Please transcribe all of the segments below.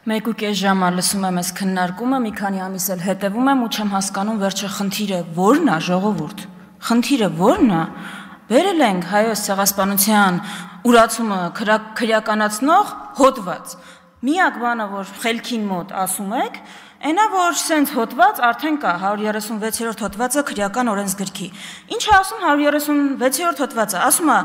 1.5 ժամ լսում եմ այս քննարկումը, մի քանի ամիս էլ հետևում եմ ու չեմ հասկանում վերջը խնդիրը ո՞րն է, ժողովուրդ։ Խնդիրը ո՞րն է։ Բերել ենք հայոց ցեղասպանության ուրացումը քրեականացնող հոդված։ Միակ բանը, որ խելքին մոտ ասում եք, այնա որ սենց հոդված արդեն կա 136-րդ հոդվածը քրեական օրենսգրքի։ Ինչ է ասում 136-րդ հոդվածը։ Ասում է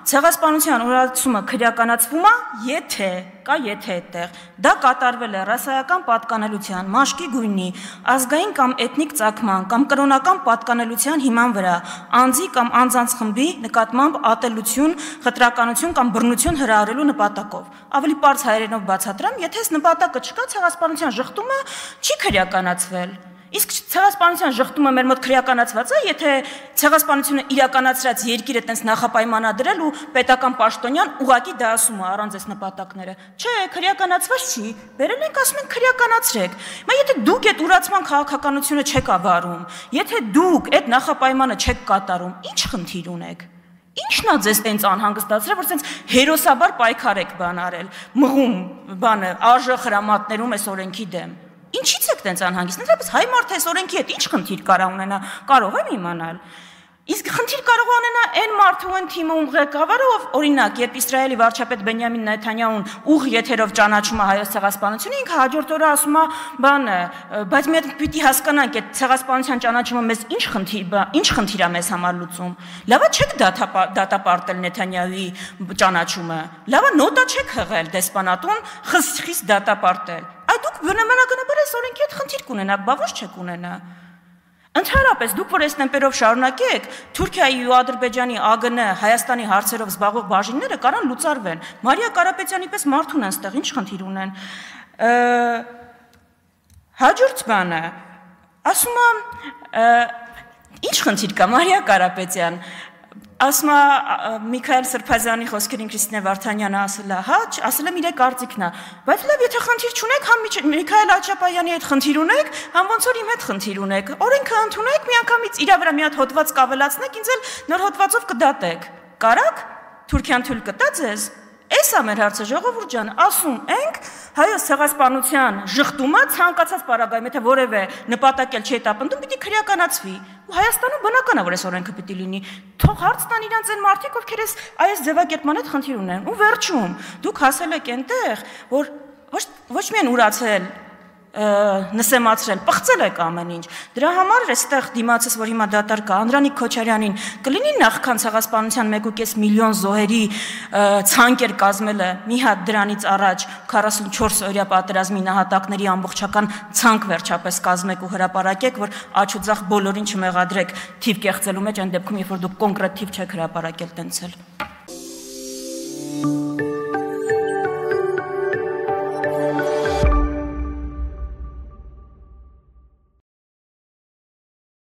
ցեղասպանության ուրացումը քրեականացվում է, եթե կա եթե այդտեղ դա կատարվել է ռասայական պատկանելության, մաշկի գույնի, ազգային կամ էթնիկ ծագման կամ կրոնական պատկանելության հիման վրա, անձի կամ անձանց խմբի նկատմամբ ատելություն, խտրականություն կամ բռնություն հրահրելու նպատակով։ Ավելի պարզ հայերենով բացատրեմ, եթե այս նպատակը չկա, ցեղասպանության ժխտումը չի քրեականացվել։ Իսկ ցեղասպանության ժխտումը մեր մոտ քրեականացված է, եթե ցեղասպանությունը իրականացրած երկիրը տենց նախապայմանադրել ու պետական պաշտոնյան ուղղակի դա ասում է առանց այս նպատակները։ Չէ, քրեականացված չի։ Բերել ենք ասում ենք քրեականացրեք։ Բայց եթե դուք այդ ուրացման քաղաքականությունը չեք ավարում, եթե դուք այդ նախապայմանը չեք կատարում, ի՞նչ խնդիր ունեք։ Ինչն է ձեզ տենց անհանգստացրել, որ տենց հերոսաբար պայքար եք բան արել, մղում բանը ԱԺ խրամատներում այս օրենքի դեմ։ Ինչից եք տենց անհանգիստ։ Ընդհանրապես հայ մարդը այս օրենքի հետ ինչ խնդիր կարող ունենա, կարող եմ իմանալ։ Իսկ խնդիր կարող ունենա այն մարդու այն թիմը ում ղեկավարը, ով օրինակ, երբ Իսրայելի վարչապետ Բենյամին Նեթանյահուն ուղ եթերով ճանաչում է հայոց ցեղասպանությունը, ինքը հաջորդ օրը ասում է, բանը, բայց մենք պիտի հասկանանք, այդ ցեղասպանության ճանաչումը մեզ ինչ խնդիր է մեզ համար լուծում։ Լավա չեք դատապարտել Նեթանյահուի ճանաչումը։ Լավա նոտա չեք հղել դեսպանատուն, խիստ դատապարտել։ Այդ դուք բնականաբար այս օրենքի հետ խնդիր կունենաք, բա ոչ չեք ունենա։ Ընդհանրապես դուք որ այս տեմպերով շարունակեք, Թուրքիայի ու Ադրբեջանի ԱԳՆ Հայաստանի հարցերով զբաղվող բաժինները կարան լուծարվեն։ Մարիա Կարապետյանի պես մարդ ունեն ստեղ, ինչ խնդիր ունեն։ Հաջորդ բանը, ասում եմ, ինչ խնդիր կա Մարիա Կարապետյան։ Ասում է Միքայել Սրբազյանի խոսքերին Քրիստինե Վարդանյանը ասել է, հա, ասել եմ իր կարծիքն է, բայց լավ, եթե խնդիր չունեք, համ Միքայել Աչապայանի հետ խնդիր ունեք, համ ոնց որ իմ հետ խնդիր ունեք, օրենքը ընդունեք, միանգամից իր վրա մի հատ հոդված կավելացնեք, ինձ էլ նոր հոդվածով կդատեք։ Կարաք, Թուրքիան թույլ կտա ձեզ։ Էս է մեր հարցը, ժողովուրդ ջան, ասում ենք հայոց ցեղասպանության ժխտումը ցանկացած պարագայում, եթե որևէ նպատակ էլ չի հետապնդում, պիտի քրեականացվի։ Ու Հայաստանում բնական է, որ այս օրենքը պիտի լինի։ Թող հարց տան իրանց այն մարդիկ, ովքեր այս ձևակերպման հետ խնդիր ունեն։ Ու վերջում, դուք հասել եք այնտեղ, որ ոչ միայն ուրացել նսեմացրել, պղծել եք ամեն ինչ։ Դրա համար այստեղ դիմացս, որ հիմա դատարկա Անդրանիկ Քոչարյանին կլինի նախքան ցեղասպանության 1.5 միլիոն զոհերի ցանկեր կազմելը մի հատ դրանից առաջ 44 օրյա պատերազմի նահատակների ամբողջական ցանկ վերջապես կազմեք ու հրապարակեք, որ աչ ու ձախ բոլորին չմեղադրեք թիվ կեղծելու մեջ այն դեպքում, երբ որ դուք կոնկրետ թիվ չեք հրապարակել տենցել։